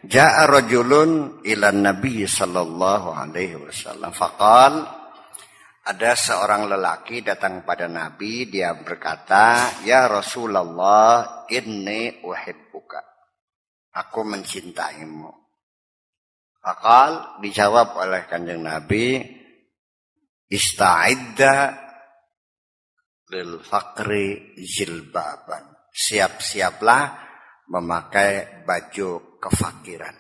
Ja'a rajulun ila Nabi sallallahu alaihi wasallam faqal, ada seorang lelaki datang pada Nabi, dia berkata, "Ya Rasulullah, inni uhibbuka." Aku mencintaimu. Faqal, dijawab oleh Kanjeng Nabi, "Ista'idda lil faqri jilbaban." Siap-siaplah memakai baju kefakiran.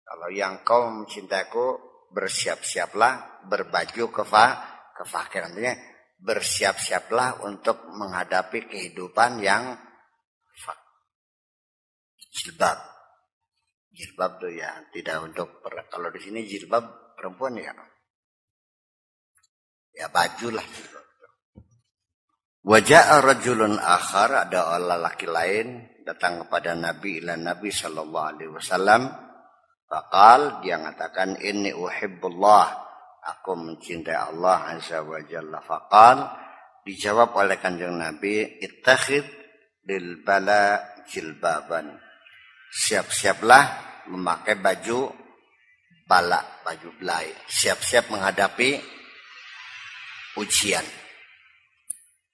Kalau yang kau mencintaiku, bersiap-siaplah berbaju kefakiran. Artinya bersiap-siaplah untuk menghadapi kehidupan yang jilbab. Jilbab tuh ya tidak untuk kalau di sini jilbab perempuan ya. Ya baju lah jilbab. Waja'a rajulun akhar, ada lelaki lain datang kepada Nabi sallallahu alaihi wasallam. Faqal, dia mengatakan, "Inni uhibbullah." Aku mencintai Allah azza wa jalla. Faqal, dijawab oleh Kanjeng Nabi, "Ittakhid lil bala jilbaban." Siap-siaplah memakai baju bala, baju belai. Siap-siap menghadapi ujian.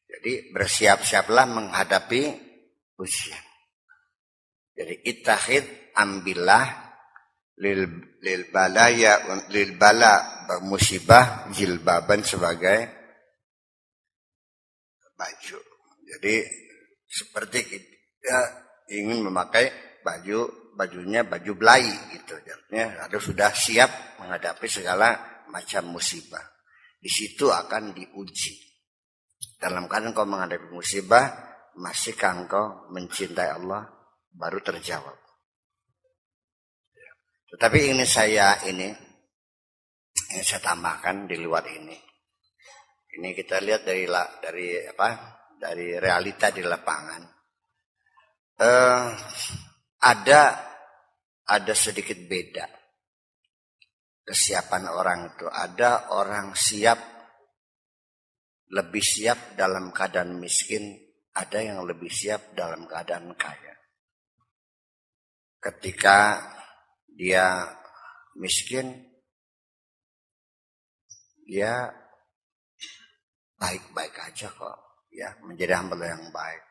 Jadi bersiap-siaplah menghadapi ujian. Jadi ittahid, ambillah lil bala musibah jilbaban sebagai baju. Jadi seperti kita ingin memakai bajunya baju belai gitu. Artinya harus sudah siap menghadapi segala macam musibah. Di situ akan diuji. Dalam keadaan kau menghadapi musibah, masihkah engkau mencintai Allah? Baru terjawab. Tetapi ini saya tambahkan di luar ini. Ini kita lihat dari realita di lapangan. Ada sedikit beda kesiapan orang itu. Ada orang lebih siap dalam keadaan miskin, ada yang lebih siap dalam keadaan kaya. Ketika dia miskin, dia baik-baik aja kok, ya, menjadi hamba yang baik.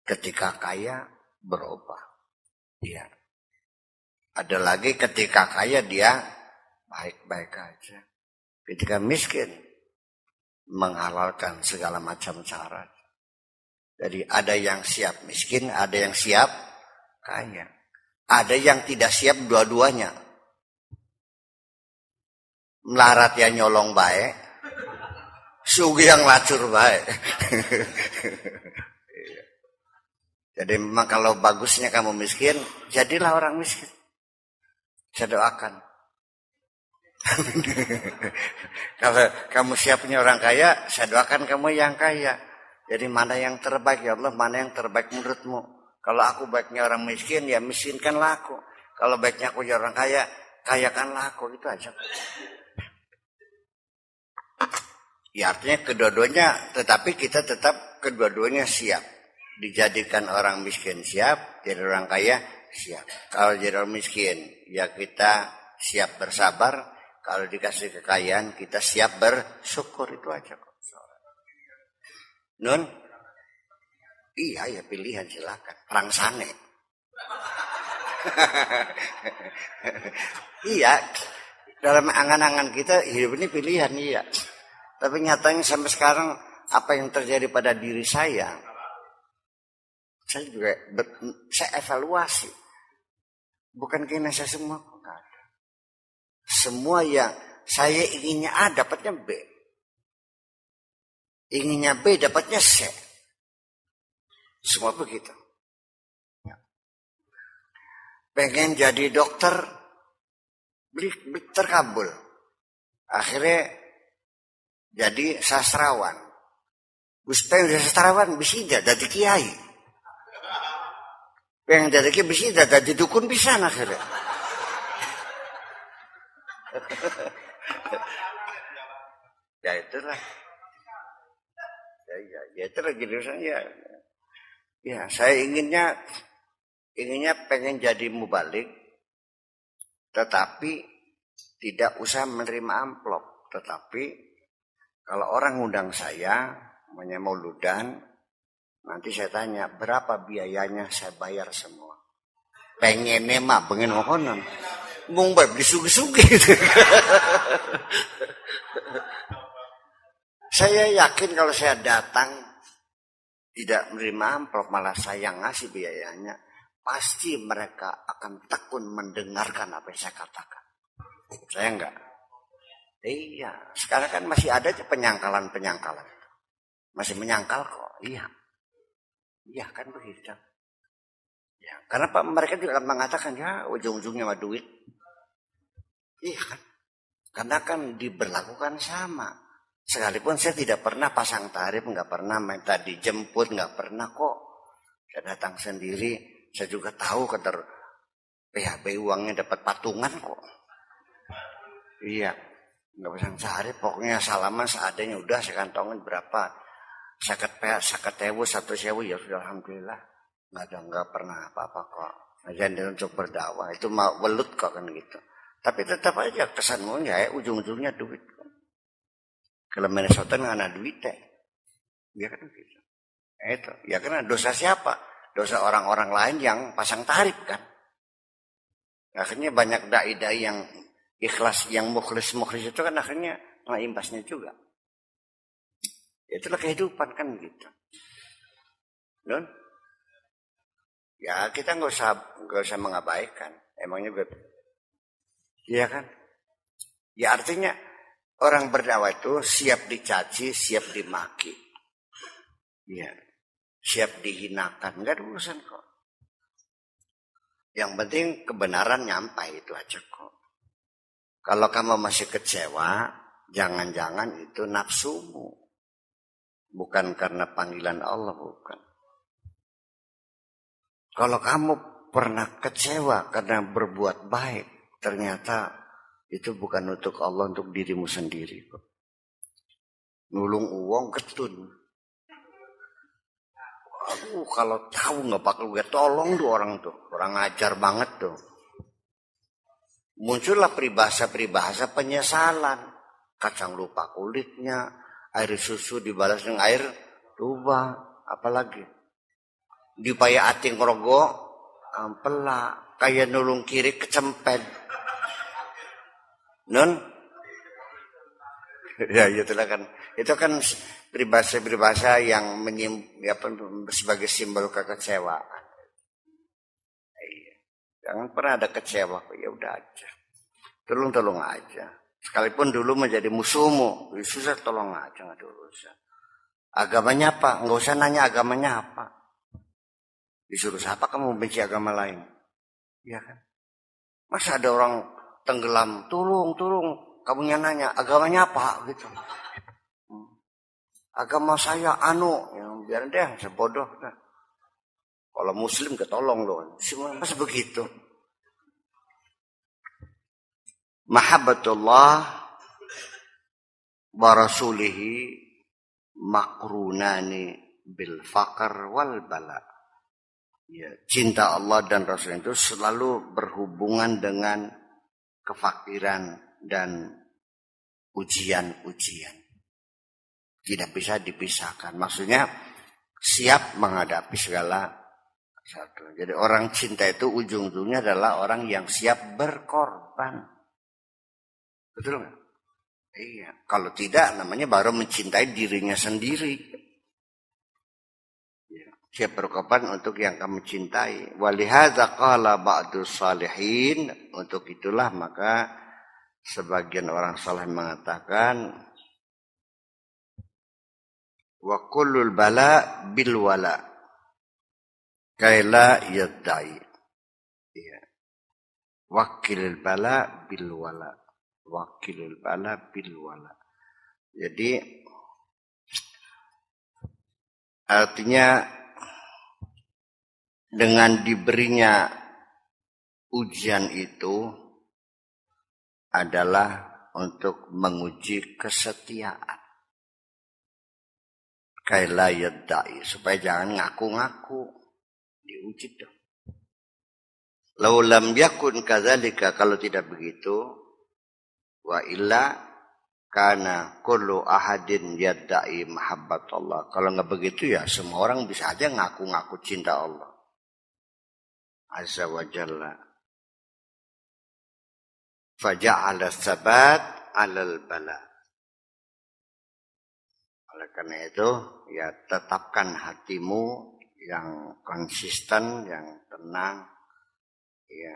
Ketika kaya, berubah. Ya. Ada lagi ketika kaya dia baik-baik aja. Ketika miskin, menghalalkan segala macam cara. Jadi ada yang siap miskin, ada yang siap kaya. Ada yang tidak siap dua-duanya. Melarat yang nyolong baik, sugih yang lacur baik. Jadi memang kalau bagusnya kamu miskin, jadilah orang miskin. Saya doakan. Kalau kamu siapnya orang kaya, saya doakan kamu yang kaya. Jadi mana yang terbaik ya Allah, mana yang terbaik menurutmu? Kalau aku baiknya orang miskin, ya miskinkanlah aku. Kalau baiknya aku orang kaya, kayakanlah aku. Itu aja. Ya artinya kedua-duanya, tetapi kita tetap kedua-duanya siap. Dijadikan orang miskin siap, jadi orang kaya siap. Kalau jadi orang miskin, ya kita siap bersabar. Kalau dikasih kekayaan, kita siap bersyukur. Itu aja kok. Nun? Iya ya, pilihan silakan. Perang sane. Iya, dalam angan-angan kita hidup ini pilihan, iya. Tapi nyatanya sampai sekarang apa yang terjadi pada diri saya juga saya evaluasi. Bukan karena saya semua kok nggak ada. Semua yang saya inginnya A dapatnya B. Inginnya B dapatnya C. Semua begitu. Pengen jadi dokter, terkabul. Akhirnya jadi sastrawan. Gus pengen jadi sastrawan, bisa jadi kiai. Pengen jadi kiai, bisa jadi dukun, bisa akhirnya. Ya itulah. Ya itulah gitu saya. Ya saya inginnya inginnya pengen jadi mubalik, tetapi tidak usah menerima amplop. Tetapi kalau orang ngundang saya, mauludan, nanti saya tanya, berapa biayanya, saya bayar semua. Pengen mah, pengen mokonan. Mung bae beli sugi-sugi. Saya yakin kalau saya datang tidak menerima amplop, malah saya ngasih biayanya, pasti mereka akan tekun mendengarkan apa yang saya katakan. Saya enggak. Iya, sekarang kan masih ada penyangkalan-penyangkalan. Masih menyangkal kok. Iya. Iya kan begitu. Ya, karena mereka juga akan mengatakan, ya ujung-ujungnya mah duit. Iya kan. Karena kan diberlakukan sama. Sekalipun saya tidak pernah pasang tarif, nggak pernah minta dijemput, nggak pernah kok. Saya datang sendiri, saya juga tahu kadar PHB uangnya dapat patungan kok. Iya, nggak pasang tarif, pokoknya salaman seadanya udah saya kantongin berapa. Saket tewu, 1.000 ya sudah alhamdulillah. Nggak pernah apa-apa kok. Jadi untuk berdakwah itu mau welut kok kan gitu. Tapi tetap aja kesanmu ya ujung-ujungnya duit. Kalau Minnesota nggak ada duit deh. Ya kan gitu. Itu. Ya karena dosa siapa? Dosa orang-orang lain yang pasang tarif kan. Akhirnya banyak dai-dai yang ikhlas, yang mukhlis itu kan akhirnya kena imbasnya juga. Itulah kehidupan kan gitu. Don? Ya kita nggak usah mengabaikan. Emangnya gue, iya kan? Ya artinya orang berdakwah itu siap dicaci, siap dimaki. Ya, siap dihinakan. Enggak ada urusan kok. Yang penting kebenaran nyampai itu aja kok. Kalau kamu masih kecewa, jangan-jangan itu nafsumu. Bukan karena panggilan Allah, bukan. Kalau kamu pernah kecewa karena berbuat baik, ternyata itu bukan untuk Allah, untuk dirimu sendiri kok. Nulung uang ketun. Aduh, kalau tahu nggak bakal gue tolong tuh orang tuh. Orang ajar banget tuh. Muncullah peribahasa penyesalan. Kacang lupa kulitnya. Air susu dibalas dengan air tuba. Apalagi. Dipaya ating rogo. Ampela. Kayak nulung kiri kecempet. Non? Ya itulah kan. Itu kan peribahasa yang sebagai simbol kekecewaan. Iya. Jangan pernah ada kecewa. Ya udah aja. Tolong aja. Sekalipun dulu menjadi musuhmu, susah tolong aja, nggak ada urusan. Agamanya apa? Nggak usah nanya agamanya apa. Disuruh siapa kamu benci agama lain? Iya kan? Masa ada orang tenggelam, tolong, kamu nanya agamanya apa gitu. Agama saya ya, biar deh, sebodoh. Nah. Kalau muslim ketolong loh, masa begitu? Mahabbatullah wa rasulihi makrunani bil faqr wal bala. Ya, cinta Allah dan Rasul itu selalu berhubungan dengan kefakiran dan ujian-ujian. Tidak bisa dipisahkan. Maksudnya siap menghadapi segala satu. Jadi orang cinta itu ujung-ujungnya adalah orang yang siap berkorban. Betul nggak? Iya. Kalau tidak, namanya baru mencintai dirinya sendiri. Ya. Siap berkorban untuk yang kamu cintai. Walihadza qala ba'du salihin. Untuk itulah maka sebagian orang saleh mengatakan wa kullul bala bil wala kaila yaddai. Iya. Wakilul bala bil wala. Wakilul bala bil wala. Jadi artinya dengan diberinya ujian itu adalah untuk menguji kesetiaan. Kaila yaddai, supaya jangan ngaku-ngaku. Diuji dong. Lau lam yakun kadzalika, kalau tidak begitu, wa illa kana kullu ahadin yadda'i mahabbat Allah. Kalau nggak begitu ya semua orang bisa aja ngaku-ngaku cinta Allah azza wa jalla. Faja'ala tsabat 'alal bala. Oleh karena itu, ya tetapkan hatimu yang konsisten, yang tenang, ya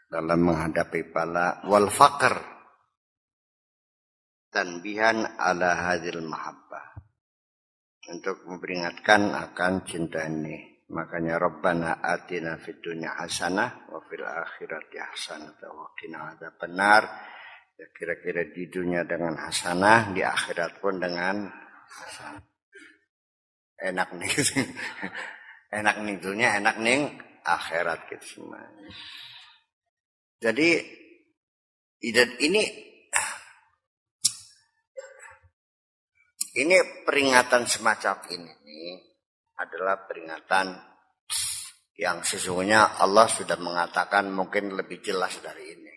dalam menghadapi bala wal faqr, tanbihan ala hadil mahabbah, untuk memperingatkan akan cinta ini. Makanya Rabbana atina fid dunya hasanah wa fil akhirati hasanah wa qina adzabannar. Ya, kira-kira di dunia dengan hasanah, di akhirat pun dengan hasanah. Enak nih. Enak nih dunia, enak nih akhirat gitu semuanya. Jadi ini peringatan semacam ini adalah peringatan yang sesungguhnya Allah sudah mengatakan mungkin lebih jelas dari ini.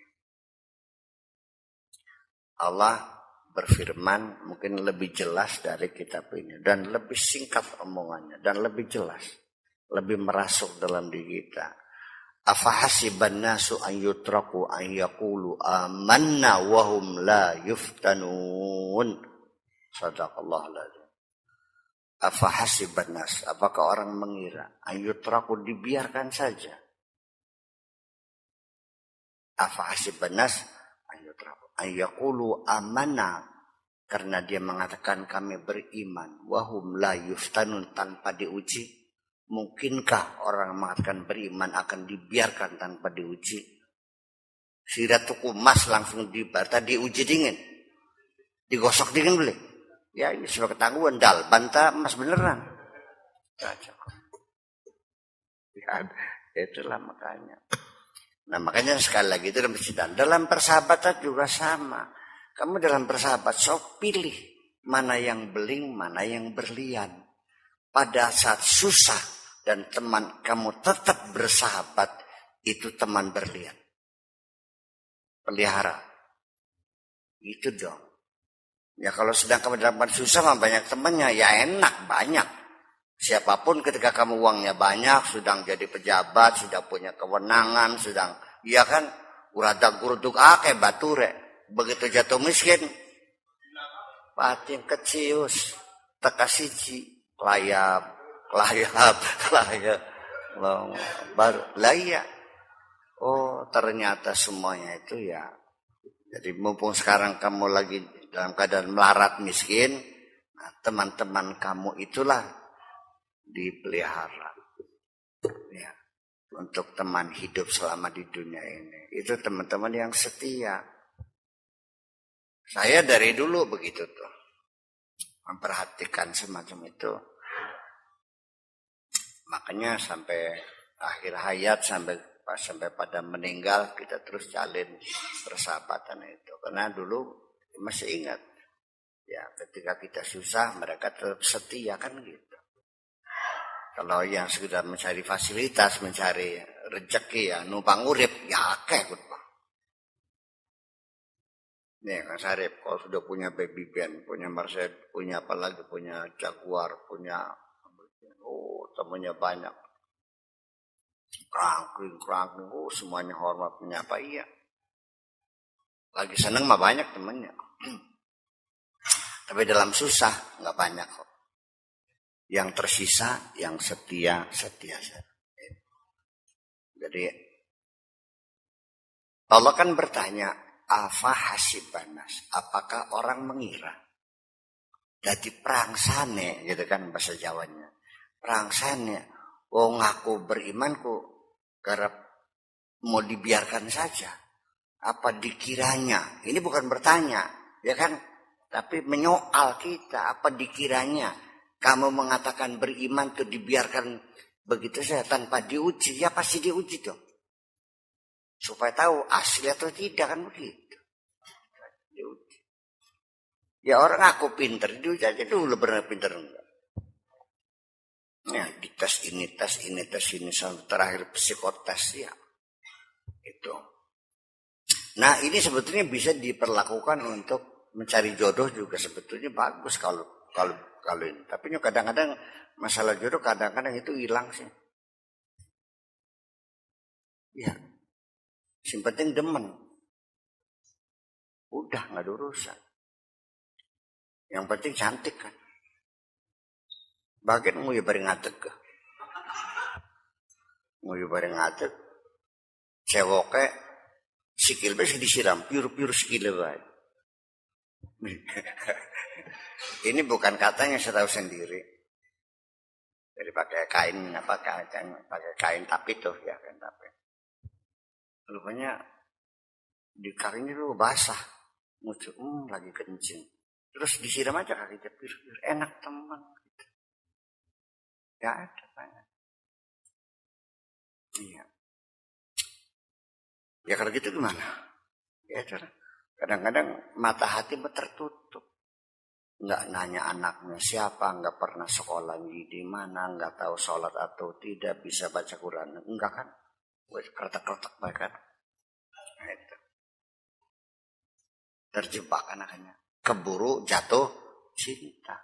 Allah berfirman mungkin lebih jelas dari kitab ini dan lebih singkat omongannya dan lebih jelas, lebih merasuk dalam diri kita. Afahasiban nasu an yutraku an yaqulu amanna wa hum la yuftanun. Sadaqallahul adzim. Afahasiban nas, apakah orang mengira an yutraku dibiarkan saja? Afahasiban nas an yutraku an yaqulu amanna, karena dia mengatakan kami beriman, wahum la yuftanun, tanpa diuji. Mungkinkah orang mengatakan beriman akan dibiarkan tanpa diuji? Sirat tuku emas langsung diuji dingin, digosok dingin boleh? Ya ini sudah ketahuan dal bantah emas beneran. Ya, itulah makanya. Nah makanya sekali lagi itu dalam persahabatan juga sama. Kamu dalam persahabatan so pilih mana yang beling, mana yang berlian. Pada saat susah dan teman kamu tetap bersahabat, itu teman berlian. Pelihara. Itu dong. Ya kalau sedang kamu dalam susah sama banyak temannya, ya enak banyak. Siapapun ketika kamu uangnya banyak, sedang jadi pejabat, sudah punya kewenangan, sedang, iya kan, uradak guruduk akeh bature. Begitu jatuh miskin, pating kecius, tekasiji, layap, baru laya. Oh ternyata semuanya itu ya. Jadi mumpung sekarang kamu lagi dalam keadaan melarat miskin, nah, teman-teman kamu itulah dipelihara. Ya, untuk teman hidup selama di dunia ini. Itu teman-teman yang setia. Saya dari dulu begitu tuh. Memperhatikan semacam itu. Makanya sampai akhir hayat, sampai pada meninggal, kita terus jalin persahabatan itu. Karena dulu masih ingat, ya ketika kita susah mereka tetap setia kan gitu. Kalau yang sekedar mencari fasilitas, mencari rezeki ya numpang urip, ya akeh gitu. Nih Kang Sarip, kalau sudah punya baby band, punya Mercedes, punya apa lagi, punya Jaguar, punya, oh temannya banyak. Krangkling, semuanya hormat menyapa, iya. Lagi seneng mah banyak temannya. Tapi dalam susah nggak banyak kok. Yang tersisa, yang setia saja. Jadi Allah kan bertanya, afa hasibanas, apakah orang mengira? Jadi prangsane, gitu kan bahasa Jawanya. Prangsane, oh ngaku berimanku, garap mau dibiarkan saja. Apa dikiranya? Ini bukan bertanya, ya kan? Tapi menyoal kita, apa dikiranya? Kamu mengatakan beriman itu dibiarkan begitu saja tanpa diuji, ya pasti diuji dong. Supaya tahu asli atau tidak kan begitu. Diuji. Ya orang aku pinter, diuji aja dulu benar pinter enggak. Ya di tes ini sampai terakhir psikotes ya. Itu. Nah, ini sebetulnya bisa diperlakukan untuk mencari jodoh juga sebetulnya bagus kalau ini. Tapi kadang-kadang masalah jodoh kadang-kadang itu hilang sih. Ya, yang penting demen. Udah nggak ada urusan. Yang penting cantik kan. Bagian mau ya bareng ngadeg ke. Mau ya bareng ngadeg. Cewoke sikil be disiram piur-piur sikil bae. Ini bukan katanya saya tahu sendiri. Jadi pakai kain pakai kain tapi tuh ya kain tapi. Rupanya di kakinya tuh basah. Muncul lagi kencing. Terus disiram aja kakinya piur-piur. Enak teman. Gak ada banyak. Iya. Ya kalau gitu gimana? Ya kadang-kadang mata hati tertutup. Nggak nanya anaknya siapa, nggak pernah sekolah di mana, nggak tahu sholat atau tidak, bisa baca Quran. Enggak kan? Kretek-kretek kan? Nah, itu. Terjebak anaknya. Keburu jatuh cinta.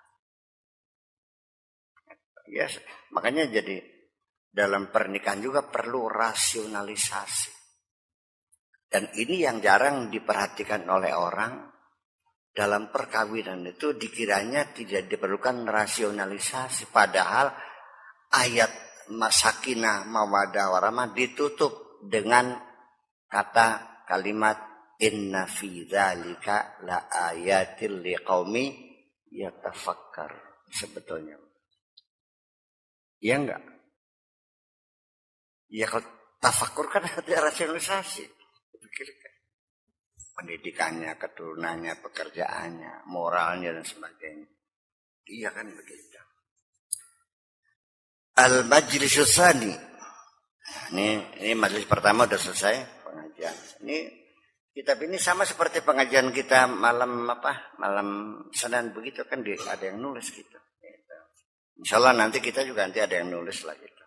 Yes. Makanya jadi dalam pernikahan juga perlu rasionalisasi. Dan ini yang jarang diperhatikan oleh orang. Dalam perkawinan itu dikiranya tidak diperlukan rasionalisasi. Padahal ayat sakinah mawaddah warahmah ditutup dengan kata kalimat inna fi dzalika la ayatil liqaumi yatafakkar. Sebetulnya. Ya enggak? Ya kalau tafakur kan ada rasionalisasi. Pikirkan. Pendidikannya, keturunannya, pekerjaannya, moralnya dan sebagainya. Iya kan begitu. Al-Majlisus Tsani. Ini majelis pertama sudah selesai pengajian. Ini kitab ini sama seperti pengajian kita malam Senin begitu kan ada yang nulis gitu. Insyaallah nanti kita juga nanti ada yang nulis lah gitu.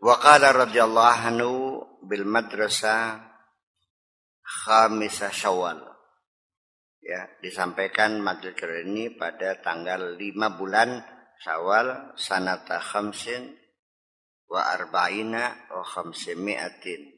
Wa qala radhiyallahu anhu bil madrasah Khamisah Syawal. Ya, disampaikan majelis ini pada tanggal 5 bulan Syawal sanata khamsin wa arba'ina wa khamsimi'atin.